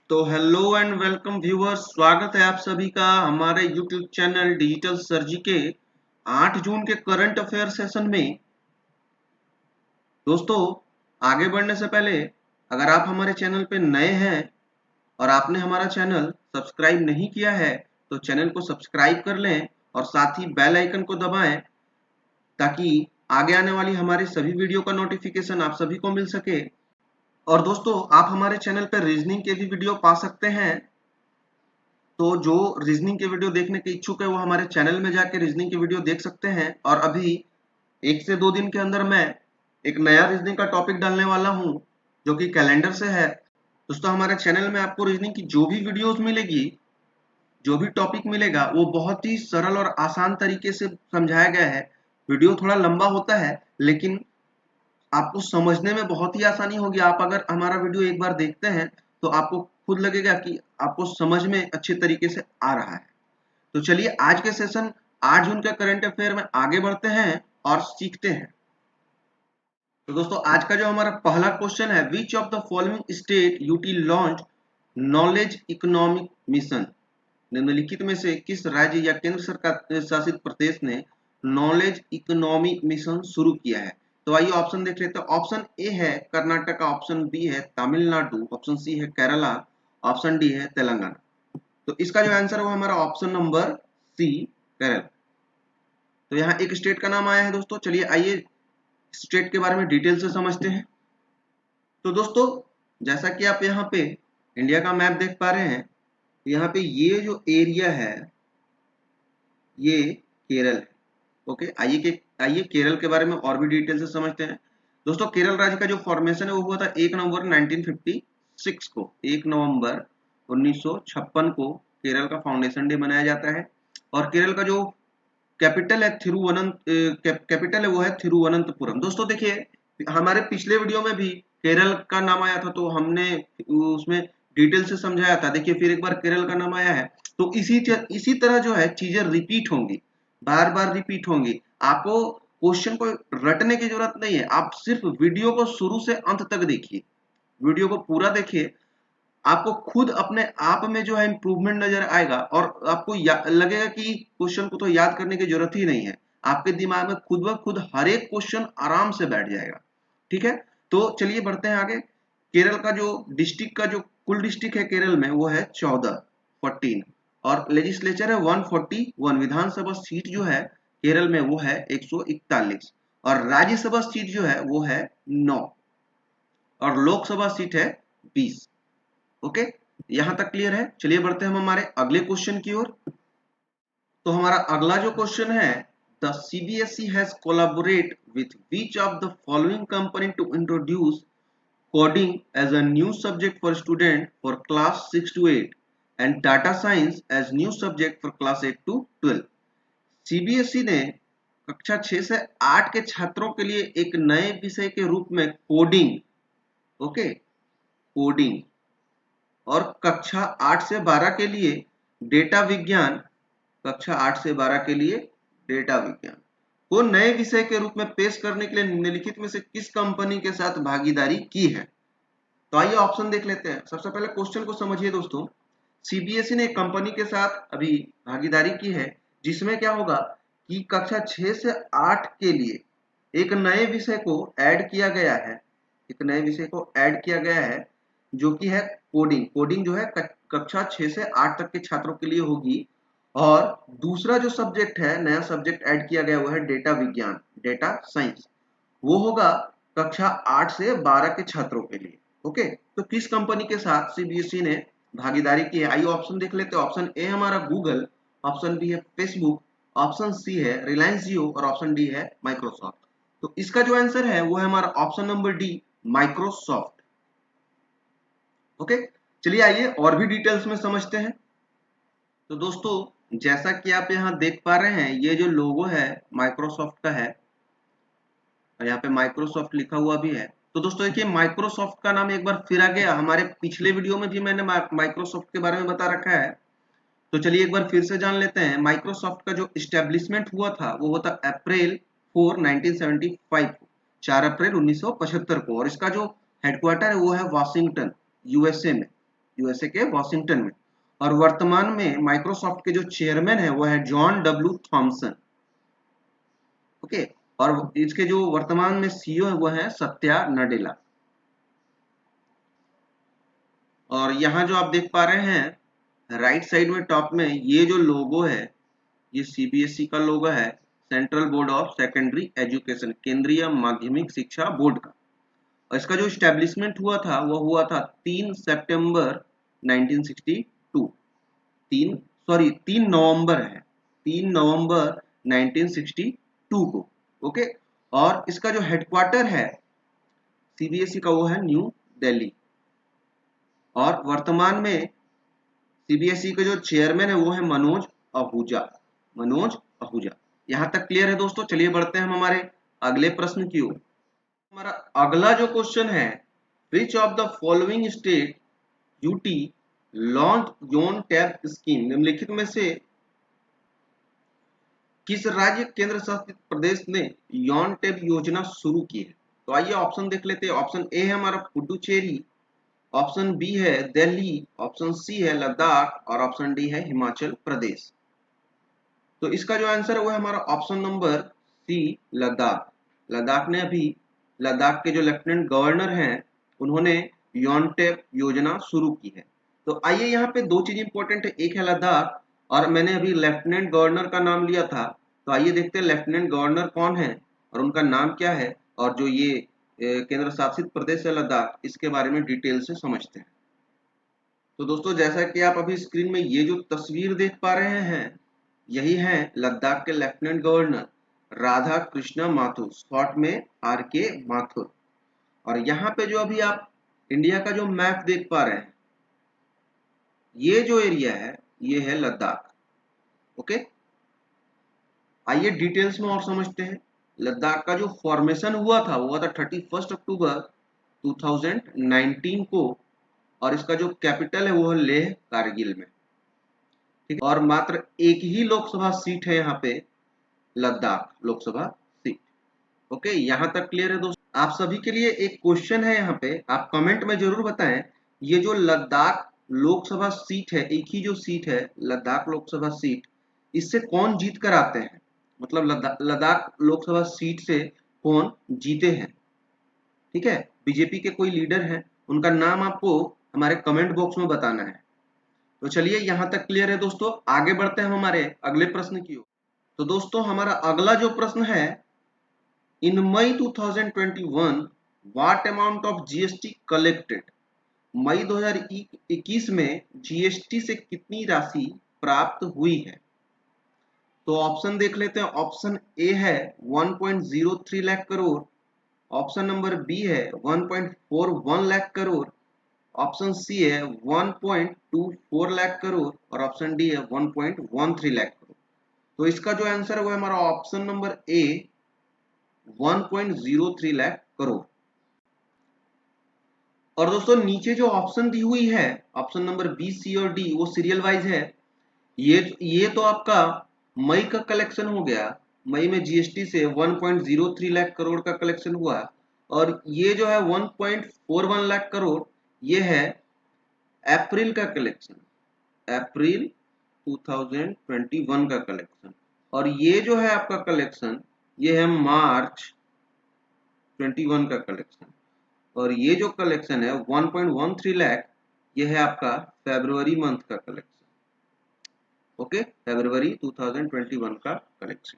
तो hello and welcome viewers, स्वागत है आप सभी का हमारे यूट्यूब चैनल डिजिटल सर्जी के 8 जून के करंट अफेयर सेशन में। दोस्तों, आगे बढ़ने से पहले अगर आप हमारे चैनल पे नए हैं और आपने हमारा चैनल सब्सक्राइब नहीं किया है तो चैनल को सब्सक्राइब कर लें और साथ ही बेल आइकन को दबाएं ताकि आगे आने वाली हमारी सभी वीडियो का नोटिफिकेशन आप सभी को मिल सके। और दोस्तों, आप हमारे चैनल पर रीजनिंग के भी वीडियो पा सकते हैं। तो जो रीजनिंग के वीडियो देखने के इच्छुक है वो हमारे चैनल में जाके रीजनिंग के वीडियो देख सकते हैं। और अभी 1 से 2 दिन के अंदर मैं एक नया रीजनिंग का टॉपिक डालने वाला हूं जो कि कैलेंडर से है। दोस्तों, हमारे चैनल में आपको रीजनिंग की जो भी वीडियोस मिलेगी, जो भी टॉपिक मिलेगा, वो बहुत ही सरल और आसान तरीके से समझाया गया है। वीडियो थोड़ा लंबा होता है लेकिन आपको समझने में बहुत ही आसानी होगी। आप अगर हमारा वीडियो एक बार देखते हैं तो आपको खुद लगेगा कि आपको समझ में अच्छे तरीके से आ रहा है। तो चलिए आज के सेशन 8 जून के करंट अफेयर में आगे बढ़ते हैं और सीखते हैं। तो दोस्तों, आज का जो हमारा पहला क्वेश्चन है, which of the following state UT launch knowledge economic mission. निम्नलिखित में से किस राज्य या केंद्र सरकार शासित प्रदेश ने नॉलेज इकोनॉमी मिशन शुरू किया है? तो आइए ऑप्शन देख लेते हैं। ऑप्शन ए है कर्नाटका, ऑप्शन बी है तमिलनाडु, ऑप्शन सी है केरला, ऑप्शन डी है तेलंगाना। तो इसका जो आंसर है वो हमारा ऑप्शन नंबर सी, केरल। तो यहाँ एक स्टेट का नाम आया है दोस्तों। चलिए आइए स्टेट के बारे में डिटेल से समझते हैं। तो दोस्तों, जैसा कि आप यहाँ पे इंडिया का मैप देख पा रहे हैं, यहाँ पे ये जो एरिया है ये केरल है। ओके, आइए केरल के बारे में और भी डिटेल से समझते हैं। दोस्तों, केरल राज्य का जो फॉर्मेशन है वो हुआ था 1 नवंबर 1956 को। 1 नवंबर 1956 को केरल का फाउंडेशन डे मनाया जाता है। और केरल का जो कैपिटल है कैपिटल है वो है थिरुवनंतपुरम। दोस्तों देखिए, हमारे पिछले वीडियो में भी केरल का नाम आया था तो हमने उसमें डिटेल से समझाया था। देखिए फिर एक बार केरल का नाम आया है तो इसी तरह जो है चीजें रिपीट होंगी, बार बार रिपीट होंगी। आपको क्वेश्चन को रटने की जरूरत नहीं है, आप सिर्फ वीडियो को शुरू से अंत तक देखिए, वीडियो को पूरा देखिए। आपको खुद अपने आप में जो है इंप्रूवमेंट नजर आएगा और आपको लगेगा कि क्वेश्चन को तो याद करने की जरूरत ही नहीं है। आपके दिमाग में खुद ब खुद हर एक क्वेश्चन आराम से बैठ जाएगा। ठीक है, तो चलिए बढ़ते हैं आगे। केरल का जो डिस्ट्रिक्ट का जो कुल डिस्ट्रिक्ट है केरल में वो है 14 और लेजिस्लेचर है 141। विधानसभा सीट जो है केरल में वो है 141 और राज्यसभा सीट जो है वो है 9 और लोकसभा सीट है 20। ओके, यहां तक क्लियर है। चलिए बढ़ते हैं हम हमारे अगले क्वेश्चन की ओर। तो हमारा अगला जो क्वेश्चन है, the CBSE has collaborate with which of the following company to introduce coding as a new subject for student for class 6 to 8 and data science as new subject for class 8 to 12। CBSE ने कक्षा 6 से 8 के छात्रों के लिए एक नए विषय के रूप में कोडिंग, ओके, कोडिंग, और कक्षा 8 से 12 के लिए डेटा विज्ञान, कक्षा 8 से 12 के लिए डेटा विज्ञान को नए विषय के रूप में पेश करने के लिए निम्नलिखित में से किस कंपनी के साथ भागीदारी की है? तो आइए ऑप्शन देख लेते हैं। सबसे पहले क्वेश्चन को समझिए दोस्तों। सीबीएसई ने एक कंपनी के साथ अभी भागीदारी की है जिसमें क्या होगा कि कक्षा 6 से 8 के लिए एक नए विषय को ऐड किया गया है, एक नए विषय को ऐड किया गया है जो कि है कोडिंग। कोडिंग जो है कक्षा 6 से 8 तक के छात्रों के लिए होगी। और दूसरा जो सब्जेक्ट है, नया सब्जेक्ट ऐड किया गया वो है डेटा विज्ञान, डेटा साइंस। वो होगा कक्षा 8 से 12 के छात्रों के लिए। ओके, तो किस कंपनी के साथ सीबीएसई ने भागीदारी की है? आइए ऑप्शन देख लेते हैं। ऑप्शन ए हमारा गूगल, ऑप्शन बी है फेसबुक, ऑप्शन सी है रिलायंस जियो और ऑप्शन डी है माइक्रोसॉफ्ट। तो इसका जो आंसर है वो है हमारा option number D, Microsoft. Okay, चलिए आइए और भी डिटेल्स में समझते हैं। तो दोस्तों, जैसा कि आप यहाँ देख पा रहे हैं, ये जो लोगो है माइक्रोसॉफ्ट का है और यहाँ पे माइक्रोसॉफ्ट लिखा हुआ भी है। तो दोस्तों देखिए, माइक्रोसॉफ्ट का नाम एक बार फिर आ गया। हमारे पिछले वीडियो में भी मैंने माइक्रोसॉफ्ट के बारे में बता रखा है। तो चलिए एक बार फिर से जान लेते हैं। माइक्रोसॉफ्ट का जो इस्टेब्लिशमेंट हुआ था वो होता अप्रैल 4 1975 को, 4 अप्रैल 1975 को। और इसका जो हेडक्वार्टर है वो है वाशिंगटन, यूएसए में। यूएसए के वॉशिंगटन में। और वर्तमान में माइक्रोसॉफ्ट के जो चेयरमैन है वो है जॉन डब्ल्यू थॉमसन। ओके, और इसके जो वर्तमान में सीईओ है वो है सत्या नडेला। और यहाँ जो आप देख पा रहे हैं राइट साइड में टॉप में ये जो लोगो है ये सीबीएसई का लोगो है, central board of secondary education, केंद्रीय माध्यमिक शिक्षा बोर्ड का। और इसका जो स्टैब्लिशमेंट हुआ था वो हुआ था 3 सितंबर 1962। 3 नवंबर है, 3 नवंबर 1962 को। ओके, और इसका जो हेडक्वार्टर है सीबीएसई का वो है न्यू दिल्ली। और वर्तमान में सीबीएसई के जो चेयरमैन है वो है मनोज आहूजा। मनोज आहूजा। यहां तक क्लियर है दोस्तों? चलिए बढ़ते हैं हम हमारे अगले प्रश्न की ओर। हमारा अगला जो क्वेश्चन है, which of the following state UT launch YounTab scheme, निम्नलिखित में से किस राज्य केंद्र शासित प्रदेश ने यौन टैब योजना शुरू की है? तो आइए ऑप्शन देख लेते हैं। ऑप्शन ए है हमारा पुडुचेरी, ऑप्शन बी है दिल्ली, ऑप्शन सी है लद्दाख और ऑप्शन डी है हिमाचल प्रदेश। तो इसका जो आंसर है वो है हमारा option number C, Ladakh. Ladakh ने अभी, लद्दाख के जो लेफ्टिनेंट गवर्नर हैं उन्होंने योनटेप योजना शुरू की है। तो आइए यहाँ पे दो चीज इंपॉर्टेंट है, एक है लद्दाख और मैंने अभी लेफ्टिनेंट गवर्नर का नाम लिया था। तो आइए देखते हैं लेफ्टिनेंट गवर्नर कौन है और उनका नाम क्या है, और जो ये केंद्र शासित प्रदेश है लद्दाख, इसके बारे में डिटेल से समझते हैं। तो दोस्तों जैसा कि आप अभी स्क्रीन में ये जो तस्वीर देख पा रहे हैं यही है लद्दाख के lieutenant governor Radha Krishna Mathur, short में आरके माथुर। और यहाँ पे जो अभी आप इंडिया का जो मैप देख पा रहे हैं ये जो एरिया है ये है लद्दाख। ओके, आइए डिटेल्स में और समझते हैं। लद्दाख का जो फॉर्मेशन हुआ था वो हुआ था 31 अक्टूबर 2019 को, और इसका जो कैपिटल है वो है लेह कारगिल में। ठीक, और मात्र एक ही लोकसभा सीट है यहाँ पे, लद्दाख लोकसभा सीट। ओके, यहाँ तक क्लियर है दोस्तों? आप सभी के लिए एक क्वेश्चन है यहाँ पे, आप कमेंट में जरूर बताएं, ये जो लद्दाख लोकसभा सीट है, एक ही जो सीट है लद्दाख लोकसभा सीट, इससे कौन जीत कर आते हैं? मतलब लद्दाख लोकसभा सीट से कौन जीते हैं? ठीक है, बीजेपी के कोई लीडर हैं, उनका नाम आपको हमारे कमेंट बॉक्स में बताना है। तो चलिए यहाँ तक क्लियर है दोस्तों, आगे बढ़ते हैं हमारे अगले प्रश्न की ओर। तो दोस्तों हमारा अगला जो प्रश्न है, in May 2021 what amount of GST collected, May 2021 में जीएसटी से कितनी राशि प्राप्त हुई है? तो ऑप्शन देख लेते हैं। ऑप्शन ए है 1.03 lakh crore, option number B है 1.41 लाख करोड़, ऑप्शन सी है 1.24 लाख करोड़ और ऑप्शन डी है 1.13 लाख करोड़। तो इसका जो आंसर है वो है हमारा option number A 1.03 lakh crore. और दोस्तों नीचे जो ऑप्शन दी हुई है, ऑप्शन नंबर बी, सी और डी, वो सीरियल वाइज है। ये तो आपका मई का कलेक्शन हो गया, मई में जीएसटी से 1.03 लाख करोड़ का कलेक्शन हुआ। और ये जो है 1.41 लाख करोड़ ये है अप्रैल का कलेक्शन, अप्रैल 2021 का कलेक्शन। और ये जो है आपका कलेक्शन ये है मार्च 21 का कलेक्शन। और ये जो कलेक्शन है 1.13 लाख ये है आपका फरवरी मंथ का कलेक्शन। ओके, फरवरी 2021 का कलेक्शन।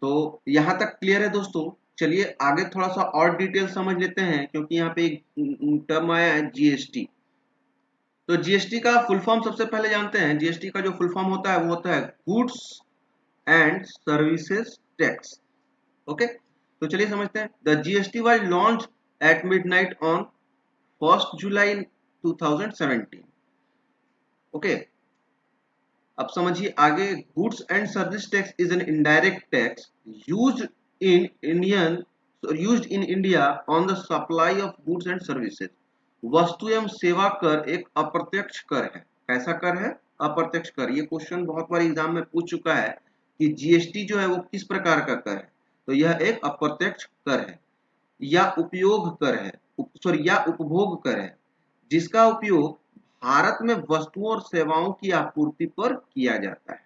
तो यहां तक क्लियर है दोस्तों? चलिए आगे थोड़ा सा और डिटेल समझ लेते हैं, क्योंकि यहाँ पे एक टर्म आया है जीएसटी। तो जीएसटी का फुल फॉर्म सबसे पहले जानते हैं। जीएसटी का जो फुल फॉर्म होता है वो होता है goods and services tax. Okay, तो चलिए समझते हैं। The GST was launch eight midnight on 1 July 2017। Okay, अब समझिए आगे। Goods and service tax is an indirect tax used in India on the supply of goods and services. वस्तु एवं सेवा कर एक अप्रत्यक्ष कर है। कैसा कर है? अप्रत्यक्ष कर। ये क्वेश्चन बहुत बार एग्जाम में पूछ चुका है कि जीएसटी जो है वो किस प्रकार का कर है। तो यह एक अप्रत्यक्ष कर है या उपयोग कर है, या उपभोग कर है, जिसका उपयोग भारत में वस्तुओं और सेवाओं की आपूर्ति पर किया जाता है।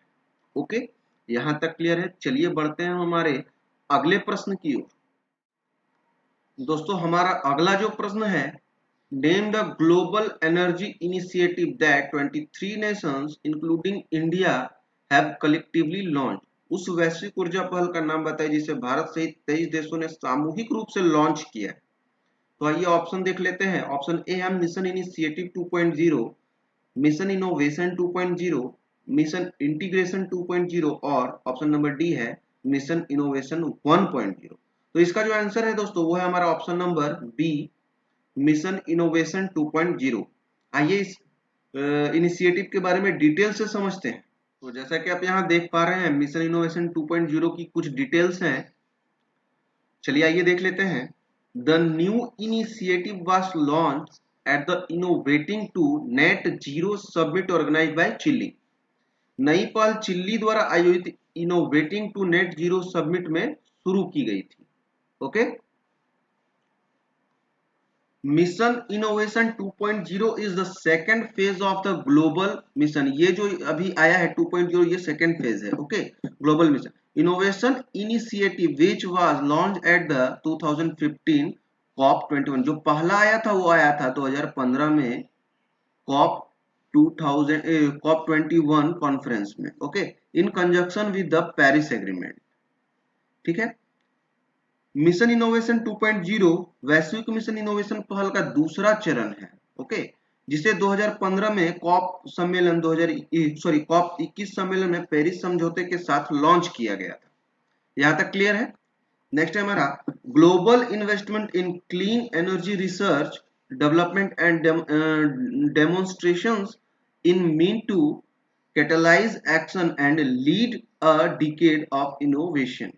ओके, यहां तक क्लियर है। चलिए बढ़ते हैं हमारे अगले प्रश्न की ओर। दोस्तों हमारा अगला जो प्रश्न है, name the global energy initiative that 23 Nations including India have collectively launch. उस वैश्विक ऊर्जा पहल का नाम बताइए जिसे भारत सहित 23 देशों ने सामूहिक रूप से लॉन्च किया है। तो आइए ऑप्शन देख लेते हैं। ऑप्शन ए है mission initiative 2.0, mission innovation 2.0, mission integration 2.0 और ऑप्शन नंबर डी है मिशन इनोवेशन 1.0। तो इसका जो आंसर है दोस्तों वो है हमारा option number B, mission innovation 2.0। आइए इस इनिशिएटिव के बारे में डिटेल से समझते हैं। तो जैसा कि आप यहाँ देख पा रहे हैं मिशन इनोवेशन 2.0 की कुछ डिटेल्स हैं। चलिए आइए देख लेते हैं। The new initiative was launch at the innovating to net zero summit organized by Chile. नई पहल चिल्ली द्वारा आयोजित innovating to net zero summit में शुरू की गई थी। Okay, mission innovation 2.0 is the second phase of the global mission. ये जो अभी आया है 2.0 ये सेकेंड फेज है। Okay, global mission innovation initiative which was launch at the 2015 COP21। जो पहला आया था वो आया था 2015 में COP21 कॉन्फ्रेंस में। Okay, in conjunction with the Paris agreement. ठीक है, मिशन इनोवेशन 2.0 वैश्विक मिशन इनोवेशन पहल का दूसरा चरण है। ओके, जिसे 2015 में COP 21 सम्मेलन में पेरिस समझौते के साथ लॉन्च किया गया था। यहां तक क्लियर है। नेक्स्ट है हमारा global investment in clean energy research development and demonstrations in mean to catalyse action and lead a decade of innovation.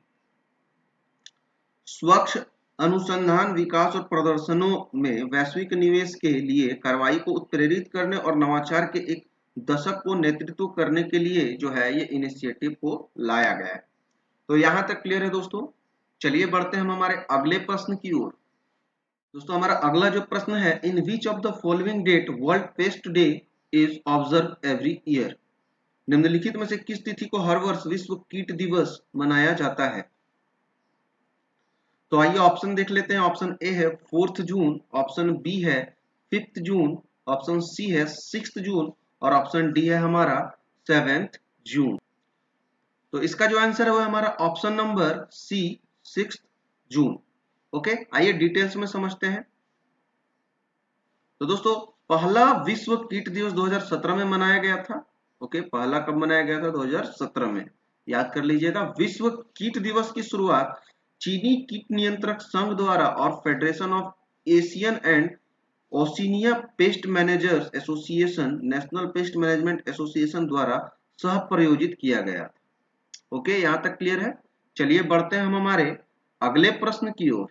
स्वच्छ अनुसंधान विकास और प्रदर्शनों में वैश्विक निवेश के लिए कार्रवाई को उत्प्रेरित करने और नवाचार के एक दशक को नेतृत्व करने के लिए जो है ये इनिशिएटिव को लाया गया है। तो यहां तक क्लियर है दोस्तों। चलिए बढ़ते हैं हम हमारे अगले प्रश्न की ओर। दोस्तों हमारा अगला जो प्रश्न है, in which of the following date world pest day is observe every year. निम्नलिखित में से किस तिथि को हर वर्ष विश्व कीट दिवस मनाया जाता है। तो आइए ऑप्शन देख लेते हैं। ऑप्शन ए है 4 जून, ऑप्शन बी है 5 जून, ऑप्शन सी है 6 जून और ऑप्शन डी है हमारा 7 जून। तो इसका जो आंसर है वो है हमारा ऑप्शन नंबर सी 6 जून। ओके, आइए डिटेल्स में समझते हैं। तो दोस्तों पहला विश्व कीट दिवस 2017 में मनाया गया था। ओके, पहला कब मनाया गया था? 2017 में। याद कर लीजिएगा। विश्व कीट दिवस की शुरुआत चीनी कीट नियंत्रक संघ द्वारा और federation of Asian and Oceania paste managers association, national pest management association द्वारा सह प्रायोजित किया गया। ओके, यहां तक क्लियर है। चलिए बढ़ते हैं हम हमारे अगले प्रश्न की ओर।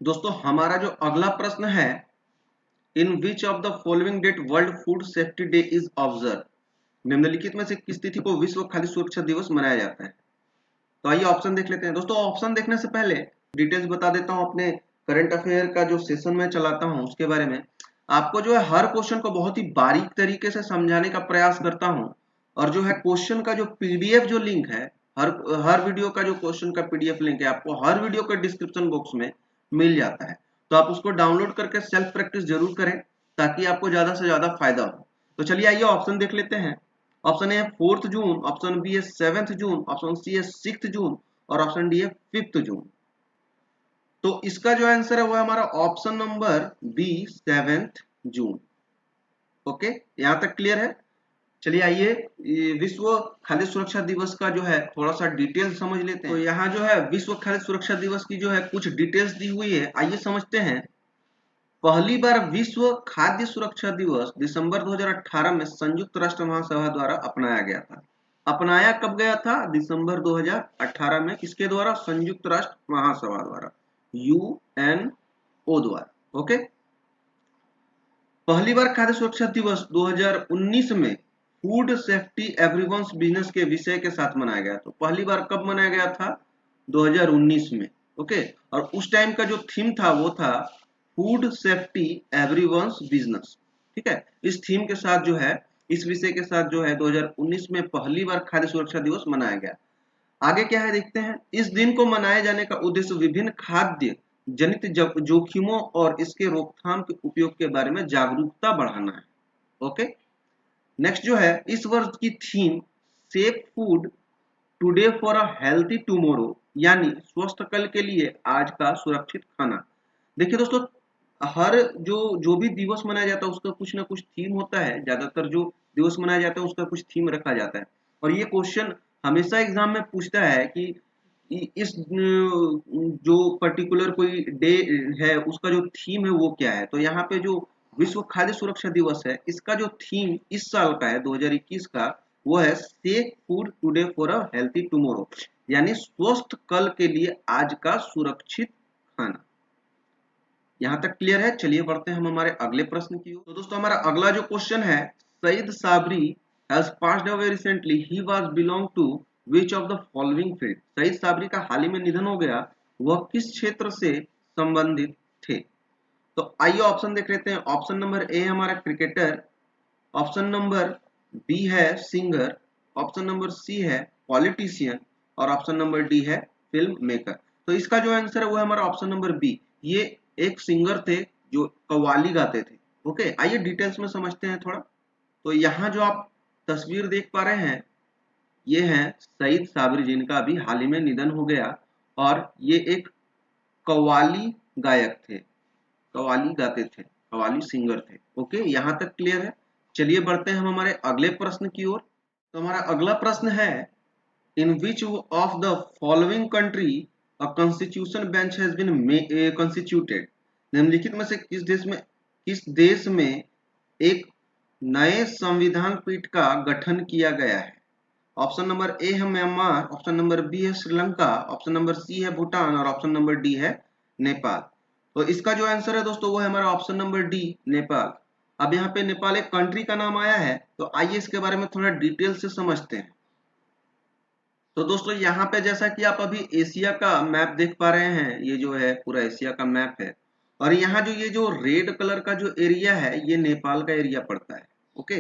दोस्तों हमारा जो अगला प्रश्न है, in which of the following date world food safety day is observe. निम्नलिखित में से किस तिथि को विश्व खाद्य सुरक्षा दिवस मनाया जाता है। तो आइए ऑप्शन देख लेते हैं। दोस्तों ऑप्शन देखने से पहले डिटेल्स बता देता हूं अपने करंट अफेयर का जो सेशन में चलाता हूं उसके बारे में। आपको जो है हर क्वेश्चन को बहुत ही बारीक तरीके से समझाने का प्रयास करता हूं और जो है क्वेश्चन का जो पीडीएफ जो लिंक है, हर वीडियो का जो क्वेश्चन का पीडीएफ लिंक है आपको हर वीडियो के डिस्क्रिप्शन बॉक्स में मिल जाता है। तो आप उसको डाउनलोड करके सेल्फ प्रैक्टिस जरूर करें ताकि आपको ज्यादा से ज्यादा फायदा हो। तो चलिए आइए ऑप्शन देख लेते हैं। ऑप्शन ए है 4 जून, ऑप्शन बी है 7 जून, ऑप्शन सी है 6 जून और ऑप्शन डी है 5 जून। तो इसका जो आंसर है वो है हमारा ऑप्शन नंबर बी 7 जून। ओके, यहां तक क्लियर है। चलिए आइए विश्व खाद्य सुरक्षा दिवस का जो है थोड़ा सा डिटेल समझ लेते हैं। तो यहाँ जो है विश्व खाद्य सुरक्षा दिवस की जो है कुछ डिटेल्स दी हुई है, आइए समझते हैं। पहली बार विश्व खाद्य सुरक्षा दिवस दिसंबर 2018 में संयुक्त राष्ट्र महासभा द्वारा अपनाया गया था। अपनाया कब गया था? दिसंबर 2018 में। किसके द्वारा? संयुक्त राष्ट्र महासभा द्वारा, यूएनओ द्वारा। ओके, पहली बार खाद्य सुरक्षा दिवस 2019 में फूड सेफ्टी एवरीवन्स बिजनेस के विषय के साथ मनाया गया। तो पहली बार कब मनाया गया था? 2019 में। ओके, और उस टाइम का जो थीम था वो था फूड सेफ्टी एवरीवन्स बिजनेस। ठीक है, इस थीम के साथ जो है, इस विषय के साथ जो है 2019 में पहली बार खाद्य सुरक्षा दिवस मनाया गया। आगे क्या है देखते हैं। इस दिन को मनाए जाने का उद्देश्य विभिन्न खाद्य जनित जोखिमों और इसके रोकथाम के उपयोग के बारे में जागरूकता बढ़ाना है। ओके, नेक्स्ट जो है, इस वर्ष की theme safe food today for a healthy tomorrow, यानी स्वस्थ कल के लिए आज का सुरक्षित खाना। देखिए दोस्तों, हर जो भी दिवस मनाया जाता है उसका कुछ ना कुछ थीम होता है। ज्यादातर जो दिवस मनाया जाता है उसका कुछ थीम रखा जाता है, और ये क्वेश्चन हमेशा एग्जाम में पूछता है कि इस जो पर्टिकुलर कोई डे है उसका जो थीम है वो क्या है। तो यहाँ पे जो विश्व खाद्य सुरक्षा दिवस है, इसका जो थीम इस साल का है 2021 का, वो है safe food today for a healthy tomorrow, यानी स्वस्थ कल के लिए आज का सुरक्षित खाना। यहाँ तक क्लियर है। चलिए बढ़ते हैं हम हमारे अगले प्रश्न की ओर। तो दोस्तों, हमारा अगला जो क्वेश्चन है, Saeed Sabri has passed away recently, he was belong to which of the following field. Saeed Sabri का हाल ही में निधन हो गया, वह किस क्षेत्र से संबंधित थे। तो आइए ऑप्शन देख लेते हैं। ऑप्शन नंबर ए हमारा क्रिकेटर, ऑप्शन नंबर बी है सिंगर, ऑप्शन नंबर सी है पॉलिटिशियन, और ऑप्शन नंबर डी है फिल्म मेकर। तो इसका जो आंसर है वो है हमारा ऑप्शन नंबर बी। ये एक सिंगर थे जो कव्वाली गाते थे। ओके, आइए डिटेल्स में समझते हैं थोड़ा। तो यहाँ जो आप तस्वीर देख पा रहे हैं, ये है सईद साबरी, जिनका अभी हाल ही में निधन हो गया, और ये एक कव्वाली गायक थे, कव्वाली गाते थे, कव्वाली सिंगर थे। ओके, यहाँ तक क्लियर है। चलिए बढ़ते हैं हम हमारे अगले प्रश्न की ओर। तो हमारा अगला प्रश्न है, in which of the following country a constitution bench has been constituted. निम्नलिखित में से किस देश में एक नए संविधान पीठ का गठन किया गया है। ऑप्शन नंबर ए है म्यांमार, ऑप्शन नंबर बी है श्रीलंका, ऑप्शन नंबर सी है भूटान, और ऑप्शन नंबर डी है नेपाल। तो इसका जो आंसर है दोस्तों वो है हमारा ऑप्शन नंबर डी, नेपाल। अब यहाँ पे नेपाल एक कंट्री का नाम आया है, तो आइए इसके बारे में थोड़ा डिटेल से समझते हैं। तो दोस्तों, यहाँ पे जैसा कि आप अभी एशिया का मैप देख पा रहे हैं, ये जो है पूरा एशिया का मैप है, और यहाँ जो ये जो रेड कलर का जो एरिया है, ये नेपाल का एरिया पड़ता है। ओके,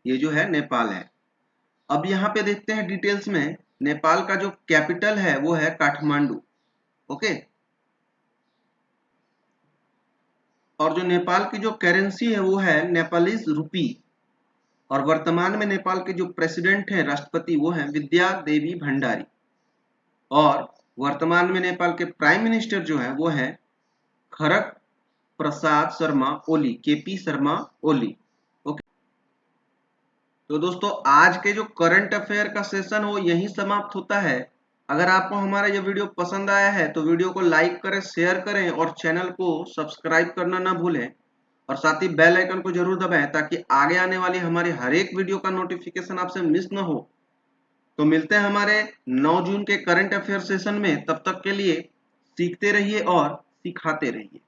ये जो है नेपाल है। अब यहाँ पे देखते हैं डिटेल्स में, नेपाल का जो कैपिटल है वो है काठमांडू। ओके, और जो नेपाल की जो करेंसी है वो है नेपालीज रूपी, और वर्तमान में नेपाल के जो प्रेसिडेंट हैं, राष्ट्रपति, वो हैं विद्या देवी भंडारी, और वर्तमान में नेपाल के प्राइम मिनिस्टर जो हैं वो हैं खड़ग प्रसाद शर्मा ओली, केपी शर्मा ओली। ओके, तो दोस्तों, आज के जो करंट अफेयर का सेशन हो यहीं समाप्त होता है। अगर आपको हमारा यह वीडियो पसंद आया है तो वीडियो को लाइक करें, शेयर करें, और चैनल को सब्सक्राइब करना ना भूलें, और साथ ही बेल आइकन को जरूर दबाएं ताकि आगे आने वाली हमारी हर एक वीडियो का नोटिफिकेशन आपसे मिस ना हो। तो मिलते हैं हमारे 9 जून के करंट अफेयर सेशन में। तब तक के लिए सीखते रहिए और सिखाते रहिए।